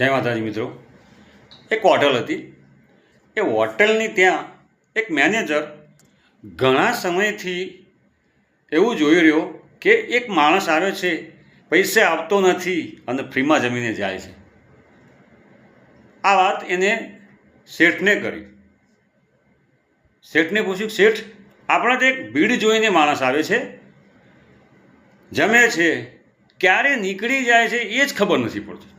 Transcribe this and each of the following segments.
જય માતાજી મિત્રો। એક હોટલ હતી। એ હોટલની ત્યાં એક મેનેજર ઘણા સમયથી એવું જોઈ રહ્યો કે એક માણસ આવે છે, પૈસે આપતો નથી અને ફ્રીમાં જમીને જાય છે। આ વાત એને શેઠને કરી। શેઠને પૂછ્યું, શેઠ, આપણે તો એક ભીડ જોઈને માણસ આવે છે, જમે છે, ક્યારે નીકળી જાય છે એ જ ખબર નથી પડતી।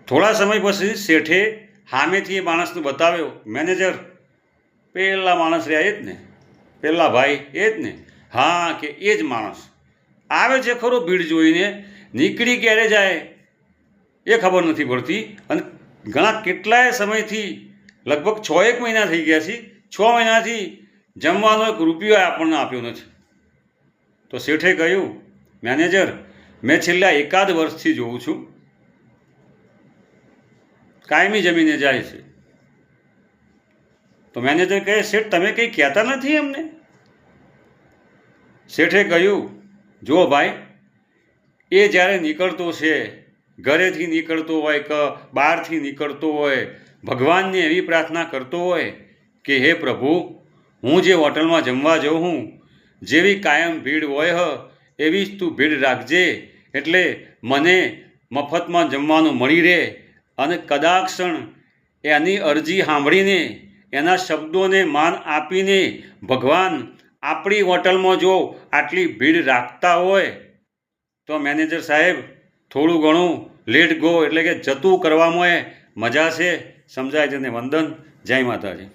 થોડા સમય પછી શેઠે સામેથી એ માણસને બતાવ્યો। મેનેજર, પેલા માણસ રહ્યા એ જ ને, પેલા ભાઈ એ જ ને? હા, કે એ જ માણસ આવે છે ખરો, ભીડ જોઈને નીકળી ક્યારે જાય એ ખબર નથી પડતી, અને ઘણા કેટલાય સમયથી લગભગ 6 મહિના થઈ ગયા છે, 6 મહિનાથી જમવાનો 1 રૂપિયો આપણને આપ્યો નથી। તો શેઠે કહ્યું, મેનેજર, મેં છેલ્લા 1 વર્ષથી જોઉં છું, કાયમી જમીને જાય છે। તો મેનેજર કહે, શેઠ, તમે કંઈ કહેતા નથી એમને? શેઠે કહ્યું, જો ભાઈ, એ જ્યારે નીકળતો છે, ઘરેથી નીકળતો હોય કે બહારથી નીકળતો હોય, ભગવાનને એવી પ્રાર્થના કરતો હોય કે હે પ્રભુ, હું જે હોટલમાં જમવા જાઉં છું, જેવી કાયમ ભીડ હોય એવી જ તું ભીડ રાખજે, એટલે મને મફતમાં જમવાનું મળી રહે। અને કદાક્ષણ એની અરજી સાંભળીને, એના શબ્દોને માન આપીને ભગવાન આપણી હોટલમાં જો આટલી ભીડ રાખતા હોય તો મેનેજર સાહેબ, થોડું ઘણું લેટ ગો એટલે કે જતું કરવામાં મજા છે। સમજાય છે ને? વંદન। જય માતાજી।